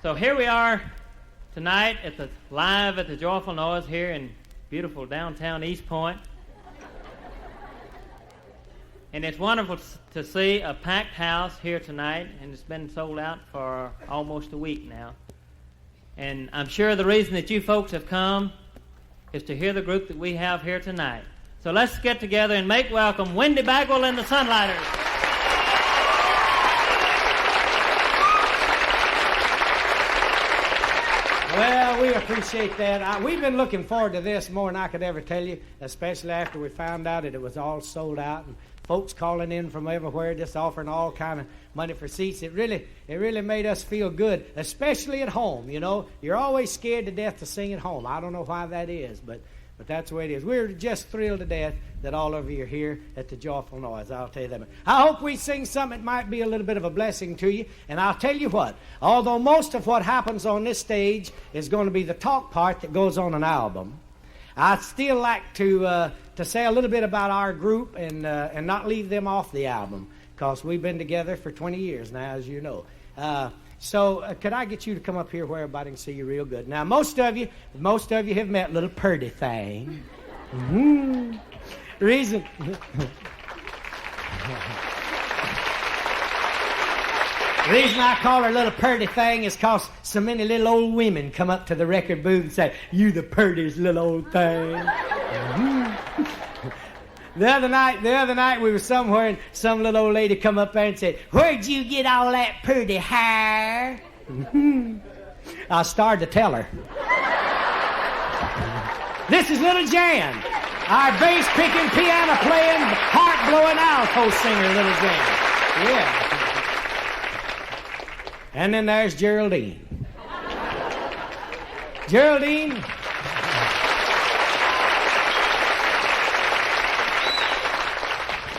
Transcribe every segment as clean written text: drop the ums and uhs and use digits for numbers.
So here we are tonight live at the Joyful Noise here in beautiful downtown East Point. And it's wonderful to see a packed house here tonight, and it's been sold out for almost a week now. And I'm sure the reason that you folks have come is to hear the group that we have here tonight. So let's get together and make welcome Wendy Bagwell and the Sunliters. Well, we appreciate that. We've been looking forward to this more than I could ever tell you, especially after we found out that it was all sold out and folks calling in from everywhere just offering all kind of money for seats. It really made us feel good, especially at home, you know. You're always scared to death to sing at home. I don't know why that is, but that's the way it is. We're just thrilled to death that all of you are here at the Joyful Noise. I'll tell you that. I hope we sing something that might be a little bit of a blessing to you. And I'll tell you what, although most of what happens on this stage is going to be the talk part that goes on an album, I'd still like to say a little bit about our group and not leave them off the album, because we've been together for 20 years now, as you know. So could I get you to come up here where everybody can see you real good? Now, most of you have met Little Purdy Thing. Mm-hmm. Reason I call her Little Purdy Thing is because so many little old women come up to the record booth and say, "You the purtiest little old thing." Mm-hmm. The other night we were somewhere and some little old lady come up there and said, "Where'd you get all that pretty hair?" I started to tell her. This is Little Jan, our bass-picking, piano-playing, heart-blowing alto singer, Little Jan. Yeah. And then there's Geraldine.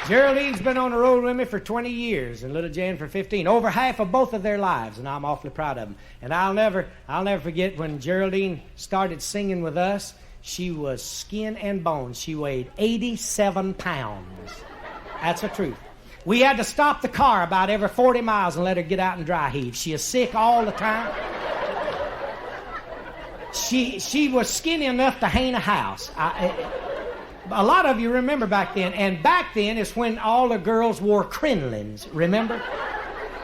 Geraldine's been on the road with me for 20 years and Little Jan for 15. Over half of both of their lives, and I'm awfully proud of them. And I'll never forget when Geraldine started singing with us. She was skin and bones. She weighed 87 pounds. That's the truth. We had to stop the car about every 40 miles and let her get out and dry heave. She is sick all the time. She was skinny enough to hang a house. A lot of you remember back then, and back then is when all the girls wore crinolines, remember?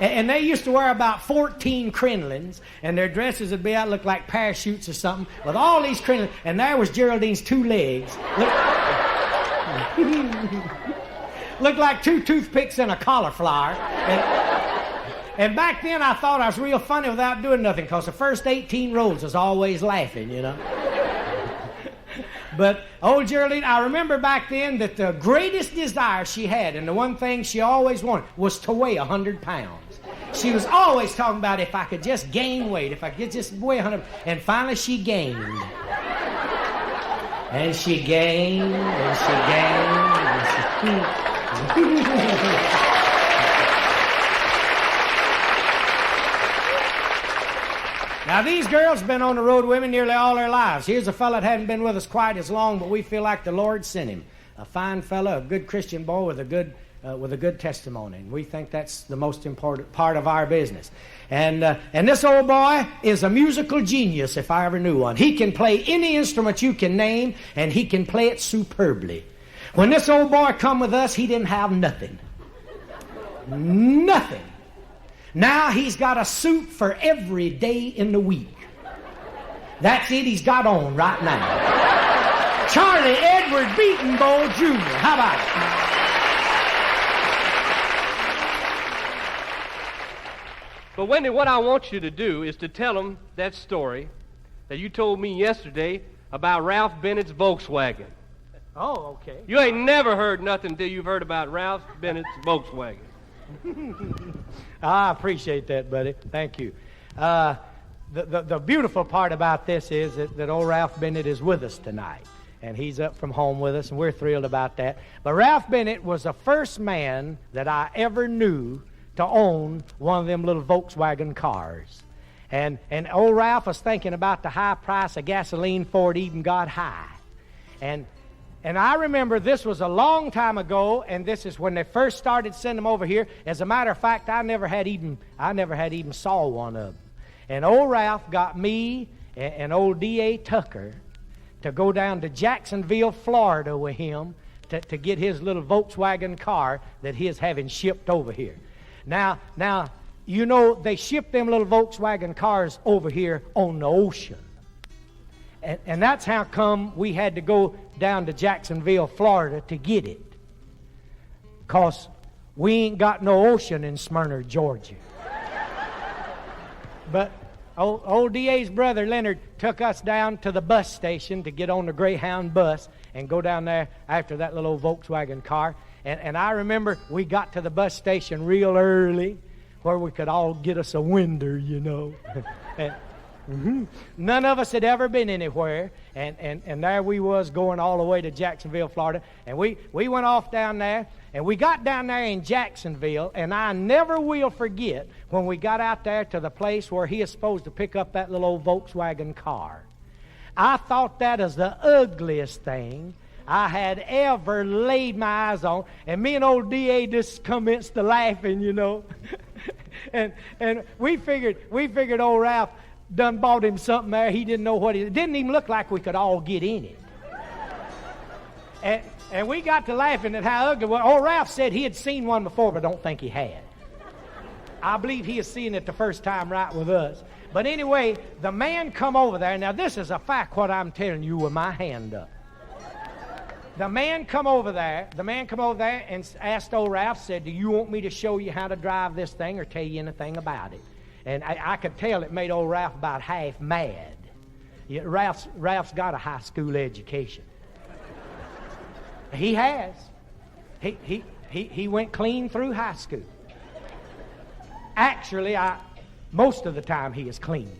And they used to wear about 14 crinolines, and their dresses would be out, look like parachutes or something, with all these crinolines, and there was Geraldine's two legs. Looked like two toothpicks and a cauliflower. And back then I thought I was real funny without doing nothing, because the first 18 rows was always laughing, you know. But old Geraldine, I remember back then that the greatest desire she had, and the one thing she always wanted, was to weigh 100 pounds. She was always talking about if I could just gain weight, if I could just weigh 100. And finally she gained. And she gained, and she gained, and she... Now, these girls have been on the road with me nearly all their lives. Here's a fella that hadn't been with us quite as long, but we feel like the Lord sent him. A fine fella, a good Christian boy with a good testimony. And we think that's the most important part of our business. And this old boy is a musical genius, if I ever knew one. He can play any instrument you can name, and he can play it superbly. When this old boy come with us, he didn't have nothing. Nothing. Now he's got a suit for every day in the week. That's it he's got on right now. Charlie Edward Beatonbowl Jr. How about it? But Wendy, what I want you to do is to tell them that story that you told me yesterday about Ralph Bennett's Volkswagen. Oh, okay. You ain't never heard nothing till you've heard about Ralph Bennett's Volkswagen. I appreciate that, buddy. Thank you. The beautiful part about this is that old Ralph Bennett is with us tonight. And he's up from home with us, and we're thrilled about that. But Ralph Bennett was the first man that I ever knew to own one of them little Volkswagen cars. And old Ralph was thinking about the high price of gasoline before it even got high. And I remember this was a long time ago, and this is when they first started sending them over here. As a matter of fact, I never had even saw one of them. And old Ralph got me and old D.A. Tucker to go down to Jacksonville, Florida with him to get his little Volkswagen car that he's having shipped over here. Now, you know, they ship them little Volkswagen cars over here on the ocean. And that's how come we had to go down to Jacksonville, Florida to get it. Because we ain't got no ocean in Smyrna, Georgia. But old D.A.'s brother, Leonard, took us down to the bus station to get on the Greyhound bus and go down there after that little old Volkswagen car. And I remember we got to the bus station real early where we could all get us a window, you know. None of us had ever been anywhere, and there we was going all the way to Jacksonville, Florida, and we went off down there, and we got down there in Jacksonville, and I never will forget when we got out there to the place where he is supposed to pick up that little old Volkswagen car. I thought that was the ugliest thing I had ever laid my eyes on, and me and old D.A. just commenced to laughing, you know. and we figured old Ralph done bought him something there. He didn't know what it didn't even look like we could all get in it. And we got to laughing at how ugly. Well, old Ralph said he had seen one before, but don't think he had. I believe he has seen it the first time right with us. But anyway, the man come over there. Now, this is a fact, what I'm telling you with my hand up. The man come over there and asked old Ralph, said, do you want me to show you how to drive this thing or tell you anything about it? And I could tell it made old Ralph about half mad. Yeah, Ralph's got a high school education. He has. He went clean through high school. Actually, most of the time he is clean.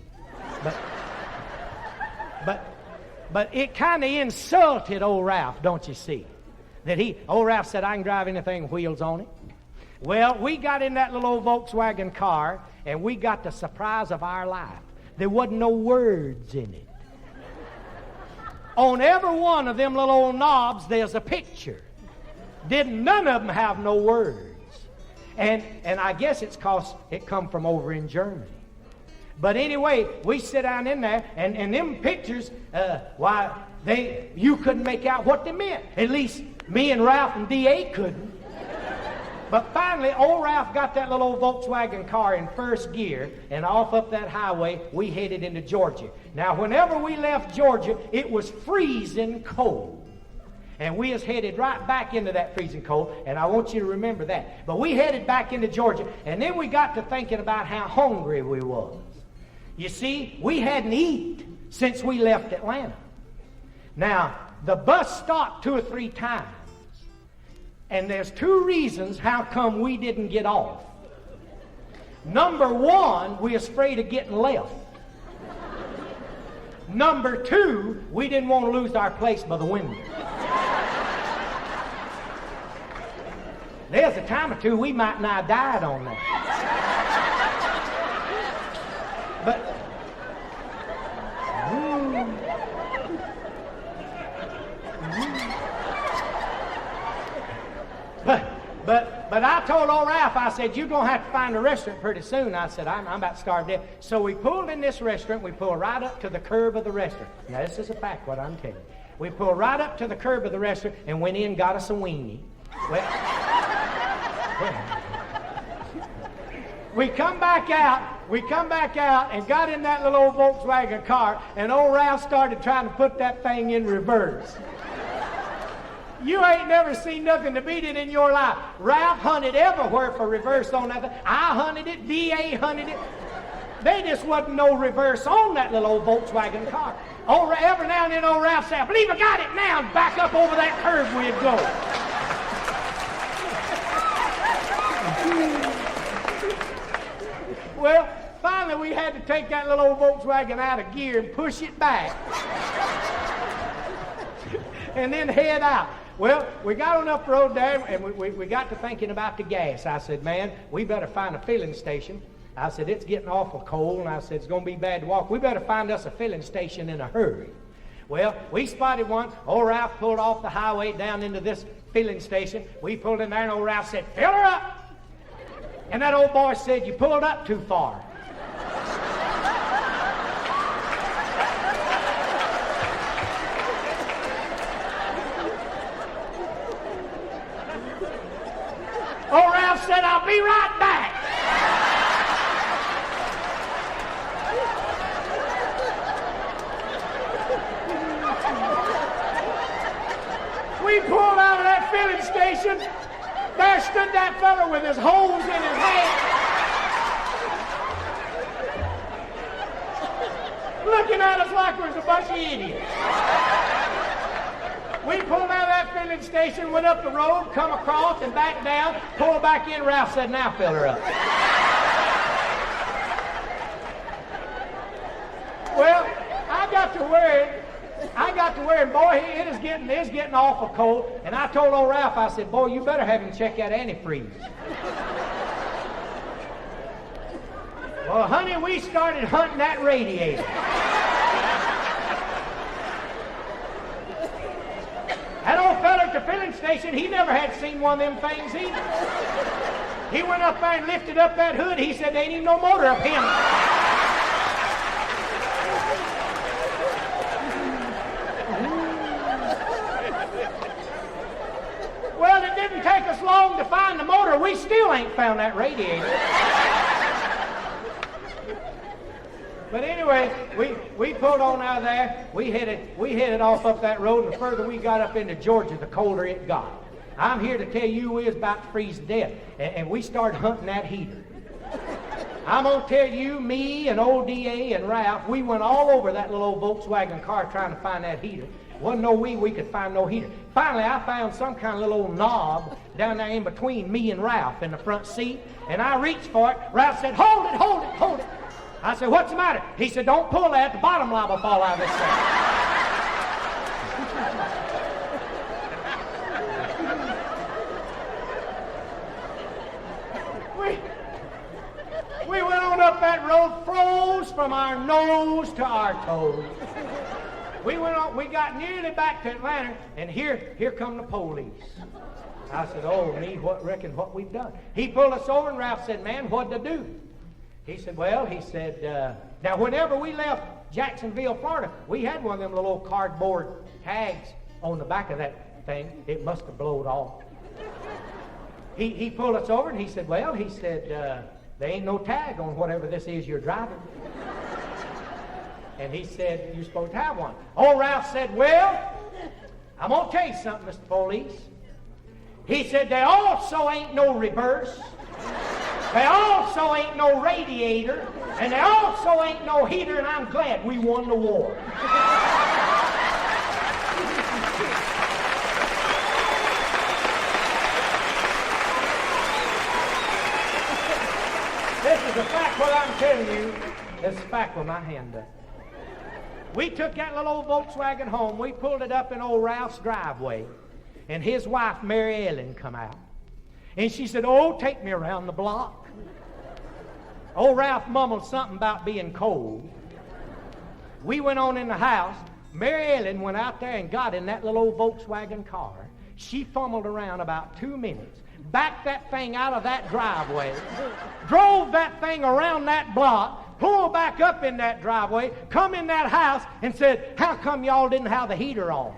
But it kind of insulted old Ralph, don't you see? Old Ralph said, I can drive anything with wheels on it. Well, we got in that little old Volkswagen car, and we got the surprise of our life. There wasn't no words in it. On every one of them little old knobs, there's a picture. None of them have no words. And I guess it's because it come from over in Germany. But anyway, we sit down in there, and them pictures, you couldn't make out what they meant. At least me and Ralph and D.A. couldn't. But finally, old Ralph got that little old Volkswagen car in first gear, and off up that highway, we headed into Georgia. Now, whenever we left Georgia, it was freezing cold. And we was headed right back into that freezing cold, and I want you to remember that. But we headed back into Georgia, and then we got to thinking about how hungry we was. You see, we hadn't eaten since we left Atlanta. Now, the bus stopped 2 or 3 times. And there's 2 reasons how come we didn't get off. Number 1, we was afraid of getting left. Number 2, we didn't want to lose our place by the window. There's a time or two we might not have died on that. But I told old Ralph, I said, you're going to have to find a restaurant pretty soon. I said, I'm about to starve to death. So we pulled in this restaurant. We pulled right up to the curb of the restaurant. Now, this is a fact, what I'm telling you. We pulled right up to the curb of the restaurant and went in and got us a weenie. We come back out and got in that little old Volkswagen car, and old Ralph started trying to put that thing in reverse. You ain't never seen nothing to beat it in your life. Ralph hunted everywhere for reverse on that thing. I hunted it, D.A. hunted it. There just wasn't no reverse on that little old Volkswagen car. Every now and then old Ralph said, I believe I got it now, and back up over that curve we'd go. Well, finally we had to take that little old Volkswagen out of gear and push it back. And then head out. Well, we got on up the road there, and we got to thinking about the gas. I said, man, we better find a filling station. I said, it's getting awful cold, and I said, it's going to be bad to walk. We better find us a filling station in a hurry. Well, we spotted one. Old Ralph pulled off the highway down into this filling station. We pulled in there, and old Ralph said, fill her up. And that old boy said, you pulled up too far. There stood that fella with his hose in his hand, looking at us like we was a bunch of idiots. We pulled out of that filling station, went up the road, come across and back down, pulled back in. Ralph said, now fill her up. Well, I got to worrying, boy, it's getting awful cold. And I told old Ralph, I said, boy, you better have him check that antifreeze. Well, honey, we started hunting that radiator. That old fella at the filling station, he never had seen one of them things either. He went up there and lifted up that hood. He said, there ain't even no motor up him. Well, it didn't take us long to find the motor. We still ain't found that radiator. But anyway, we pulled on out of there. We headed off up that road, and the further we got up into Georgia, the colder it got. I'm here to tell you we was about to freeze to death, and we started hunting that heater. I'm going to tell you, me and old D.A. and Ralph, we went all over that little old Volkswagen car trying to find that heater. Wasn't no way we could find no heater. Finally, I found some kind of little old knob down there in between me and Ralph in the front seat, and I reached for it. Ralph said, hold it, hold it, hold it. I said, what's the matter? He said, don't pull that. The bottom line will fall out of this thing. We went on up that road, froze from our nose to our toes. We went on, we got nearly back to Atlanta, and here come the police. I said, oh, me, what we've done? He pulled us over, and Ralph said, man, what'd I do? He said, well, now whenever we left Jacksonville, Florida, we had one of them little old cardboard tags on the back of that thing. It must have blowed off. He pulled us over, and he said, well, there ain't no tag on whatever this is you're driving. And he said, you're supposed to have one. Old Ralph said, well, I'm going to tell you something, Mr. Police. He said, there also ain't no reverse. There also ain't no radiator. And there also ain't no heater, and I'm glad we won the war. This is a fact what I'm telling you. This is a fact with my hand up. We took that little old Volkswagen home. We pulled it up in old Ralph's driveway. And his wife, Mary Ellen, come out. And she said, oh, take me around the block. Old Ralph mumbled something about being cold. We went on in the house. Mary Ellen went out there and got in that little old Volkswagen car. She fumbled around about 2 minutes, backed that thing out of that driveway, drove that thing around that block, pulled back up in that driveway, come in that house, and said, how come y'all didn't have the heater on?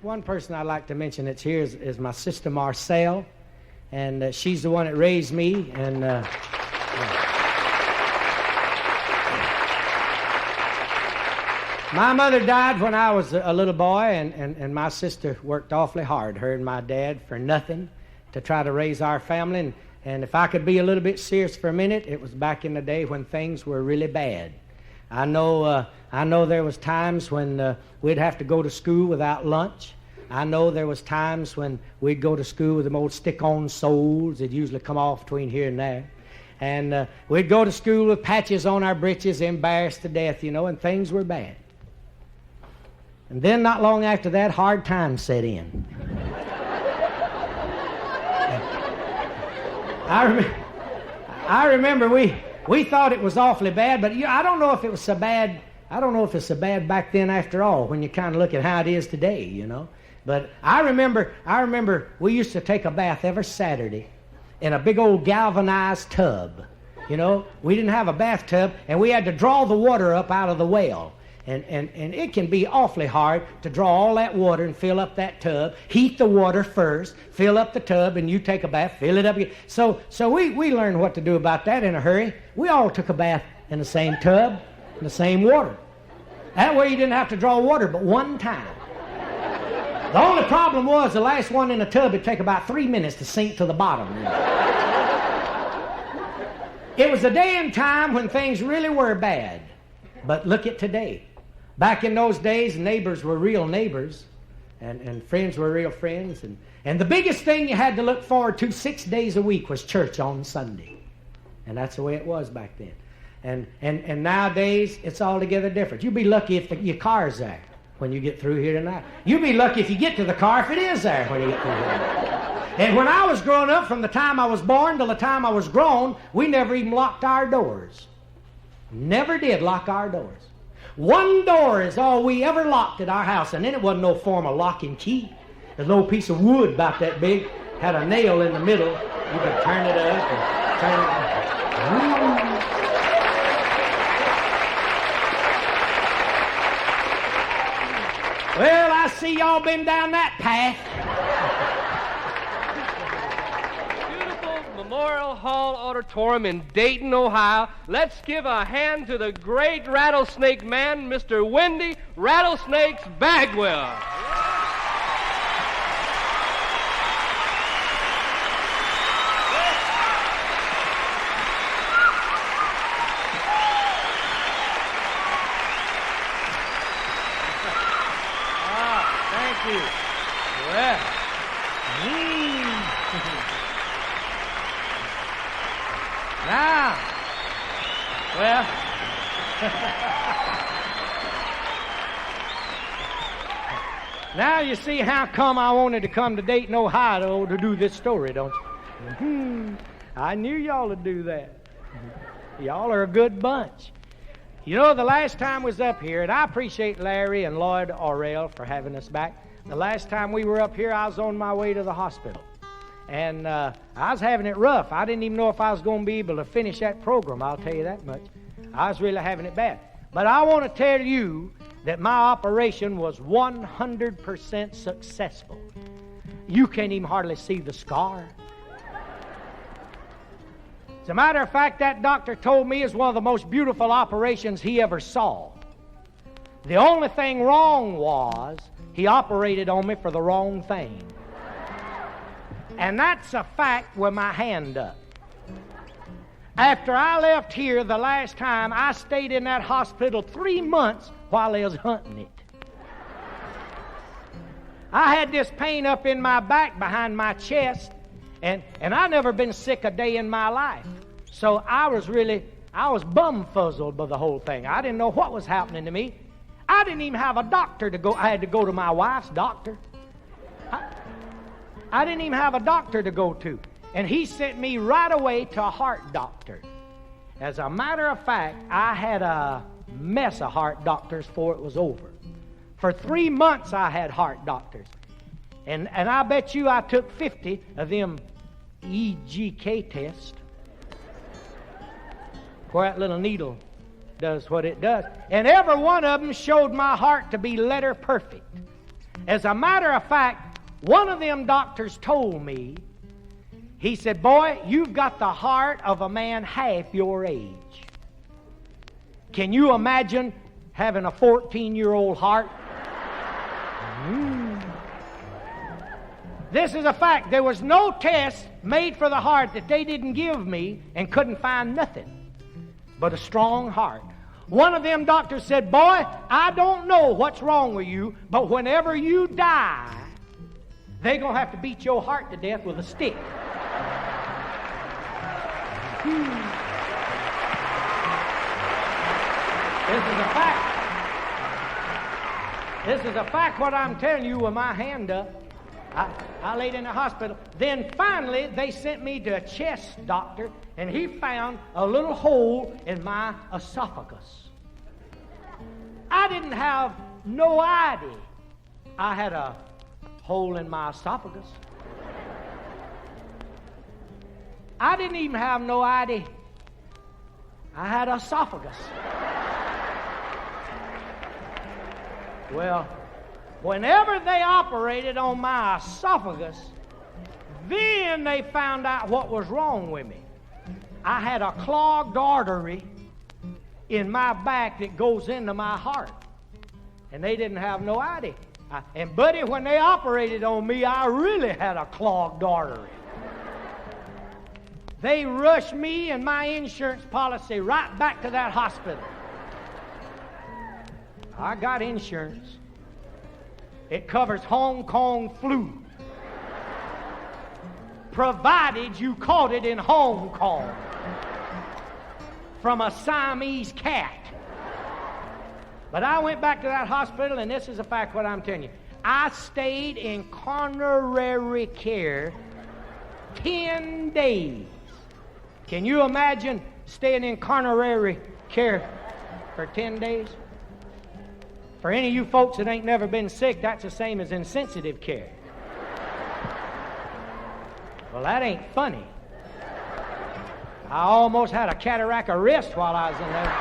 One person I'd like to mention that's here is my sister Marcelle, and she's the one that raised me. And my mother died when I was a little boy, and my sister worked awfully hard, her and my dad, for nothing to try to raise our family. And if I could be a little bit serious for a minute, it was back in the day when things were really bad. I know there was times when we'd have to go to school without lunch. I know there was times when we'd go to school with them old stick-on soles that usually come off between here and there. And we'd go to school with patches on our breeches, embarrassed to death, and things were bad. And then not long after that, hard times set in. I remember we thought it was awfully bad, but I don't know if it was so bad. I don't know if it's so bad back then after all, when you kind of look at how it is today, But I remember we used to take a bath every Saturday in a big old galvanized tub. We didn't have a bathtub, and we had to draw the water up out of the well. And it can be awfully hard to draw all that water and fill up that tub, heat the water first, fill up the tub, and you take a bath, fill it up again. So we learned what to do about that in a hurry. We all took a bath in the same tub, in the same water. That way you didn't have to draw water but one time. The only problem was the last one in the tub would take about 3 minutes to sink to the bottom. It was a day and time when things really were bad. But look at today. Back in those days, neighbors were real neighbors, and friends were real friends. And the biggest thing you had to look forward to 6 days a week was church on Sunday. And that's the way it was back then. And nowadays, it's altogether different. You'll be lucky if your car's there when you get through here tonight. You'll be lucky if you get to the car if it is there when you get through here. And when I was growing up, from the time I was born till the time I was grown, we never even locked our doors. Never did lock our doors. One door is all we ever locked at our house, and then it wasn't no form of lock and key. There's a little piece of wood about that big, had a nail in the middle. You could turn it up and turn it up. Well, I see y'all been down that path. Memorial Hall Auditorium in Dayton, Ohio. Let's give a hand to the great rattlesnake man, Mr. Wendy Rattlesnakes Bagwell. Thank you. Well. Now, well, now you see how come I wanted to come to Dayton, Ohio to do this story, don't you? I knew y'all would do that. Y'all are a good bunch. You know, the last time was up here, and I appreciate Larry and Lloyd Orrell for having us back. The last time we were up here, I was on my way to the hospital. And I was having it rough. I didn't even know if I was going to be able to finish that program, I'll tell you that much. I was really having it bad. But I want to tell you that my operation was 100% successful. You can't even hardly see the scar. As a matter of fact, that doctor told me it's one of the most beautiful operations he ever saw. The only thing wrong was he operated on me for the wrong thing. And that's a fact with my hand up. After I left here the last time, I stayed in that hospital 3 months while they was hunting it. I had this pain up in my back behind my chest, and I never been sick a day in my life. So I was bumfuzzled by the whole thing. I didn't know what was happening to me. I didn't even have a doctor to go. I had to go to my wife's doctor. I didn't even have a doctor to go to. And he sent me right away to a heart doctor. As a matter of fact, I had a mess of heart doctors before it was over. For 3 months I had heart doctors. And I bet you I took 50 of them EGK tests, where that little needle does what it does. And every one of them showed my heart to be letter perfect. As a matter of fact, one of them doctors told me, he said, "Boy, you've got the heart of a man half your age." Can you imagine having a 14-year-old heart? This is a fact. There was no test made for the heart that they didn't give me and couldn't find nothing but a strong heart. One of them doctors said, "Boy, I don't know what's wrong with you, but whenever you die, they're going to have to beat your heart to death with a stick." This is a fact. This is a fact what I'm telling you with my hand up. I laid in the hospital. Then finally they sent me to a chest doctor, and he found a little hole in my esophagus. I didn't have no idea I had a hole in my esophagus. I didn't even have no idea I had esophagus. Well, whenever they operated on my esophagus, then they found out what was wrong with me. I had a clogged artery in my back that goes into my heart. And they didn't have no idea. And buddy, when they operated on me, I really had a clogged artery. They rushed me and my insurance policy right back to that hospital. I got insurance. It covers Hong Kong flu, provided you caught it in Hong Kong from a Siamese cat. But I went back to that hospital, and this is a fact what I'm telling you. I stayed in coronary care 10 days. Can you imagine staying in coronary care for 10 days? For any of you folks that ain't never been sick, that's the same as insensitive care. Well, that ain't funny. I almost had a cataract of wrist while I was in there.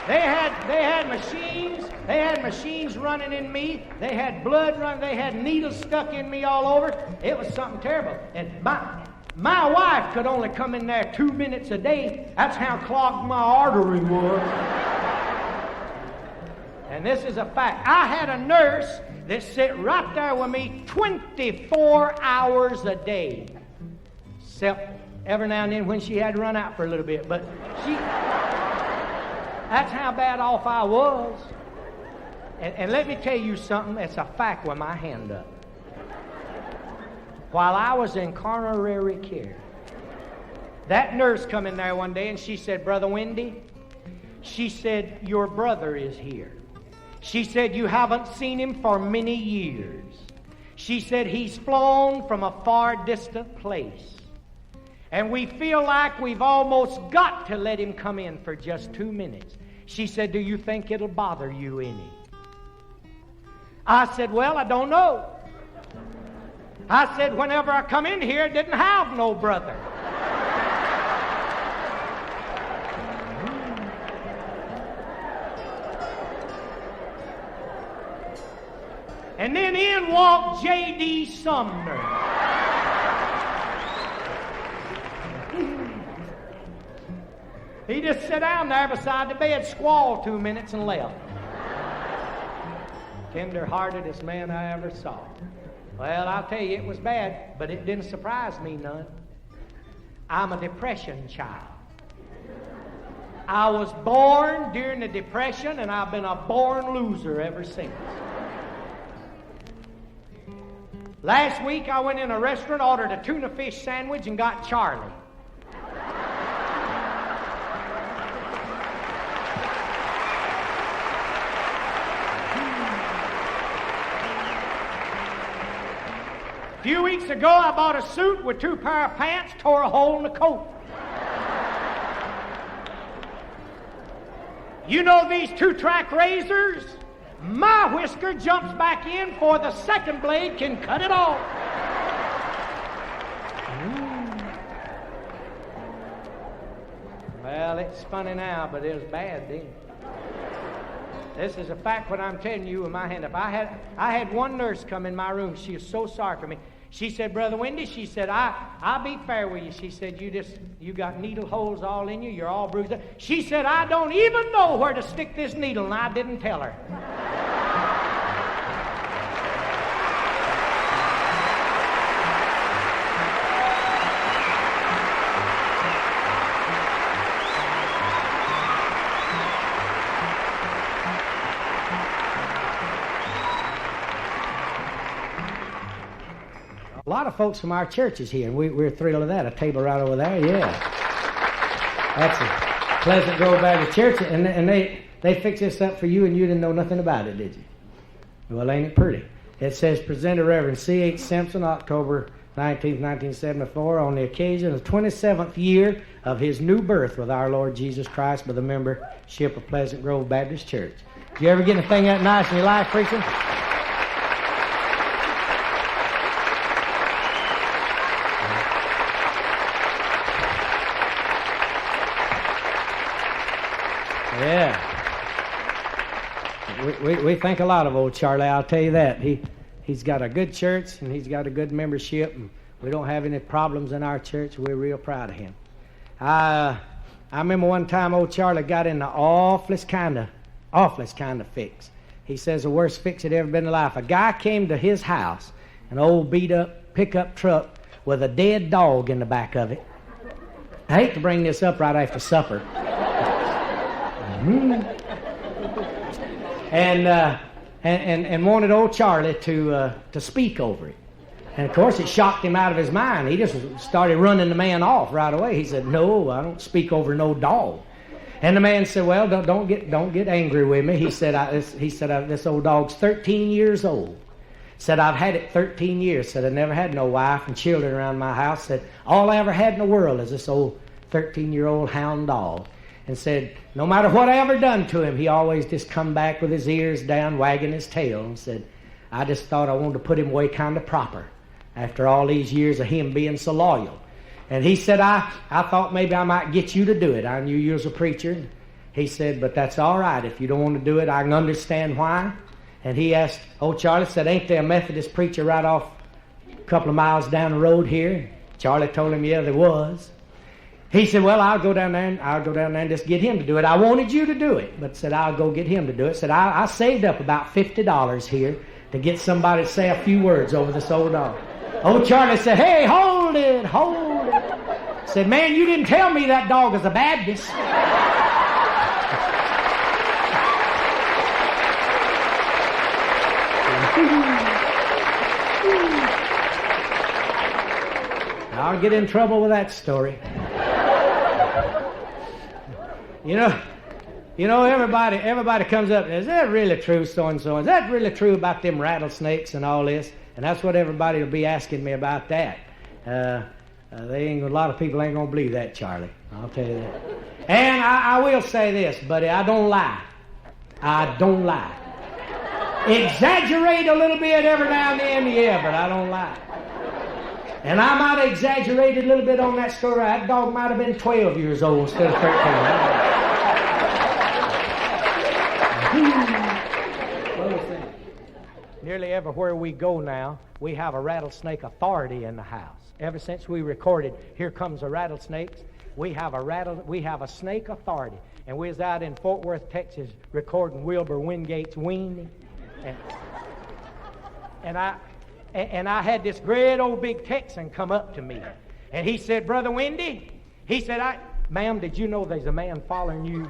They had machines. They had machines running in me. They had blood running. They had needles stuck in me all over. It was something terrible. And my wife could only come in there 2 minutes a day. That's how clogged my artery was. And this is a fact. I had a nurse that sit right there with me 24 hours a day. Except every now and then when she had to run out for a little bit. But that's how bad off I was. And let me tell you something. It's a fact with my hand up. While I was in coronary care, that nurse come in there one day and she said, Brother Wendy, she said, your brother is here. She said, you haven't seen him for many years. She said, he's flown from a far distant place. And we feel like we've almost got to let him come in for just 2 minutes. She said, do you think it'll bother you any? I said, well, I don't know. I said, whenever I come in here, I didn't have no brother. And then in walked J.D. Sumner. He just sat down there beside the bed, squalled 2 minutes, and left. Tender-heartedest man I ever saw. Well, I'll tell you, it was bad, but it didn't surprise me none. I'm a depression child. I was born during the Depression, and I've been a born loser ever since. Last week, I went in a restaurant, ordered a tuna fish sandwich, and got Charlie. A few weeks ago, I bought a suit with 2 pair of pants, tore a hole in the coat. You know these 2-track razors? My whisker jumps back in before the second blade can cut it off. Well, it's funny now, but it was bad then. This is a fact what I'm telling you with my hand up. I had one nurse come in my room. She was so sorry for me. She said, Brother Wendy, she said, I'll be fair with you. She said, you got needle holes all in you. You're all bruised up. She said, I don't even know where to stick this needle, and I didn't tell her. A lot of folks from our church is here, and we're thrilled of that. A table right over there, yeah. That's a Pleasant Grove Baptist Church, and they fixed this up for you, and you didn't know nothing about it, did you? Well, ain't it pretty? It says, Presented Reverend C.H. Simpson, October 19th, 1974, on the occasion of the 27th year of his new birth with our Lord Jesus Christ by the membership of Pleasant Grove Baptist Church. Did you ever get anything that nice in your life, preaching? we think a lot of old Charlie, I'll tell you that. He's got a good church, and he's got a good membership, and we don't have any problems in our church. We're real proud of him. I remember one time old Charlie got in the awfulest kind of fix. He says the worst fix he'd ever been in life. A guy came to his house, an old beat-up pickup truck with a dead dog in the back of it. I hate to bring this up right after supper. And wanted old Charlie to speak over it. And, of course, it shocked him out of his mind. He just started running the man off right away. He said, "No, I don't speak over no dog." And the man said, "Well, don't get angry with me." He said, "This old dog's 13 years old." Said, "I've had it 13 years." Said, "I never had no wife and children around my house." Said, "All I ever had in the world is this old 13-year-old hound dog." And said, no matter what I ever done to him, he always just come back with his ears down, wagging his tail, and said, "I just thought I wanted to put him away kind of proper after all these years of him being so loyal." And he said, I thought maybe I might get you to do it. I knew you was a preacher." He said, "But that's all right. If you don't want to do it, I can understand why." And he asked, old Charlie said, "Ain't there a Methodist preacher right off a couple of miles down the road here?" Charlie told him, "Yeah, there was." He said, "Well, I'll go down there and just get him to do it. I wanted you to do it, but said I'll go get him to do it." Said, I saved up about $50 here to get somebody to say a few words over this old dog." Old Charlie said, "Hey, hold it. Said, "Man, you didn't tell me that dog is a Baptist." I'll get in trouble with that story. You know, everybody comes up, "Is that really true, so-and-so? Is that really true about them rattlesnakes and all this?" And that's what everybody will be asking me about that. A lot of people ain't going to believe that, Charlie. I'll tell you that. And I will say this, buddy, I don't lie. Exaggerate a little bit every now and then, yeah, but I don't lie. And I might have exaggerated a little bit on that story. That dog might have been 12 years old instead of 13. Nearly everywhere we go now, we have a rattlesnake authority in the house. Ever since we recorded "Here Comes the Rattlesnakes," we have a snake authority. And we was out in Fort Worth, Texas, recording Wilbur Wingate's "Weenie." And I had this great old big Texan come up to me. And he said, "Brother Wendy," he said, "Ma'am, did you know there's a man following you?"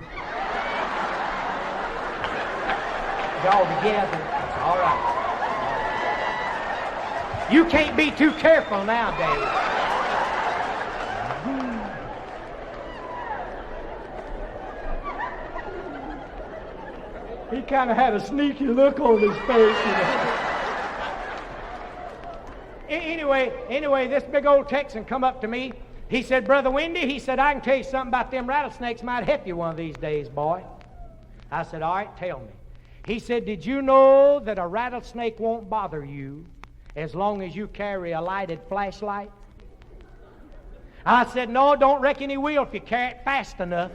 Y'all together. All right. You can't be too careful nowadays. He kind of had a sneaky look on his face, you know. Anyway, this big old Texan come up to me. He said, "Brother Wendy," he said, "I can tell you something about them rattlesnakes. Might help you one of these days, boy." I said, "All right, tell me." He said, "Did you know that a rattlesnake won't bother you as long as you carry a lighted flashlight?" I said, "No, don't reckon he will if you carry it fast enough."